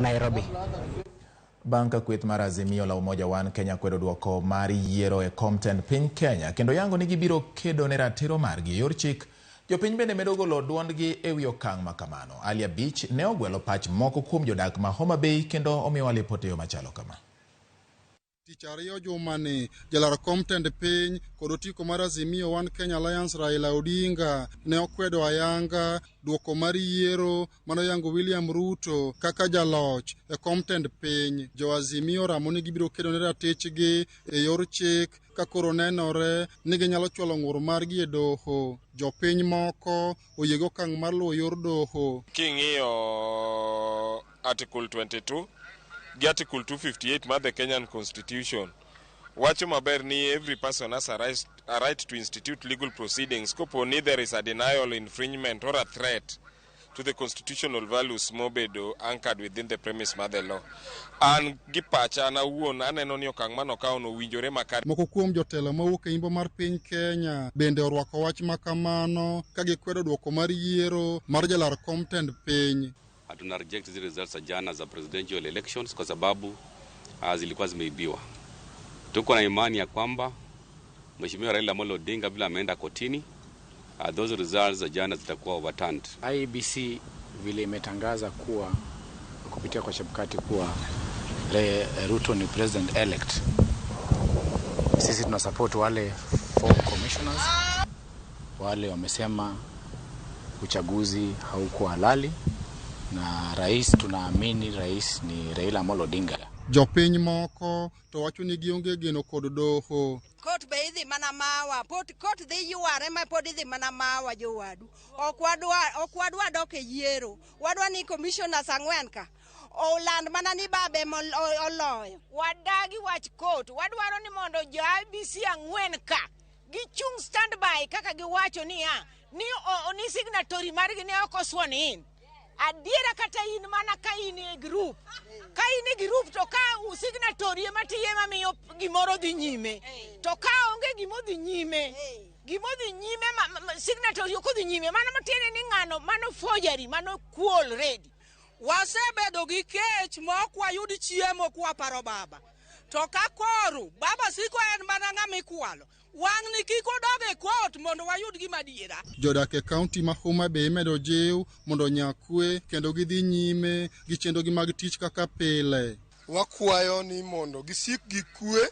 Nairobi. Banka kweth mar Azimio la Umoja Wan Kenya kwedo duoko mar yiero e komten piny Kenya kendo yango ni gibiro kedo ne ratiro margi yor chik. Jopiny bende medo golo duondgi e wi okang' ma kamano. Alia Beach ne ogwelo pach moko kuom jodak ma Homa Bay kendo omiyo lipot yo machalo kama. Tich ariyo jumani jalar komtend piny kod otiko mar Azimio One Kenya Alliance Raila Odinga ne okwedo ayanga duoko mar yiero manoyango William Ruto kaka jaloch e komtend piny. Jo Azimio ramo ni gibiro kedo ne ratichgi e yor chik ka koro nenore ni ginyalo chwalo ng'ur margi e doho. Jopiny moko oyiego okang' mar luwo yor doho. King'iyo Article 22 gi Article 258 mar the Kenyan Constitution wacho maber ni every person has a right to institute legal proceedings koponi there is a denial, infringement or a threat to the constitutional values mobedo anchored within the premise mar the law. An gi pacha na wuon aneno ni okang' mano kaono winjore makare. Moko kuom jotelo mawuok e imbo mar piny Kenya bende orwako wach makamano ka gikwedo duoko mar yiero mar jalar komtend piny. Tuna reject the results za jana za presidential elections kwa sababu zilikuwa zimeibiwa. Tuko na imani ya kwamba Mheshimiwa Raila Odinga bila ameenda kotini, those results za jana zitakuwa overturned. IEBC vile imetangaza kuwa kupitia kwa Chebukati kuwa Ruto ni president elect. Sisi tuna support wale 4 commissioners. Wale wamesema uchaguzi haukuwa halali. Na rais tunaamini rais ni Raila Odinga. Jopiny moko to wacho ni gionge geno kod doho. Kot be idhi mana mawa, kot dhi yuare ma pod idhi mana mawa jowadu. Ok wadwa dok e yiero. Wadwa ni commissioners ang'wen ka oland mana ni babe oloyo. Wadagi wach kot, wadwaro ni mondo jo IEBC ang'wen ka gichung standby kaka giwacho ni ni signatory margi ne ok oswon in. Adiera kata in mana ka in e group. Ka in e group to ka signatory matiye mamiyo gimoro dhi nyime. To ka onge gimo dhi nyime. Gimo dhi nyime signatory ok dhi nyime. Mano matiene ni ng'ano mano forgery, mano kuol ready. Wasebedo gi kech mok wayud chiemo kwa paro baba. To ka koro baba siko en mana ng'ama kwalo. Wang ni kiko doge kot mondo wayud gima diera. Jodak e kaunti ma Homa Bay medo jiw mondo nyakwe kendo gidhi nyime gi chenro gi mag tich kaka pile. Wakwayo ni mondo gisik gi kwe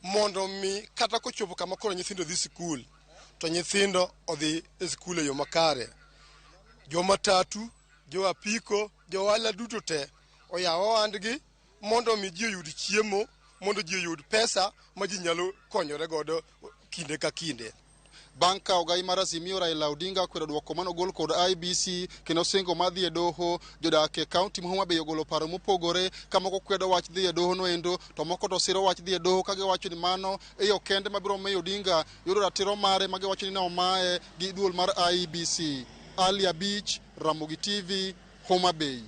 mondo mi kata kochopo kama koro nyithindo dhi sikul to nyithindo odhi e sikul e yo makare. Jo matatu, jo apiko, jo wala duto te oyawo ohandgi mondo mi ji oyud chiemo, mondo ji oyud pesa ma ji nyalo konyore godo kinde ka kinde. Banka ogai mar Azimio Raila Odinga kwedo duoko mano gol kod IEBC kendo singo madhi e doho. Jodak e kaunti ma Homa Bay ogolo paro mopogore ka moko kwedo wach dhi e doho no endo to moko to siro wach dhi e doho ka giwacho ni mano e yo kende mabiro miyo Odinga yudo ratiro mare ma giwacho ni ne omaye gi duol mar IEBC. Alia Beach, Ramogi TV, Homa Bay.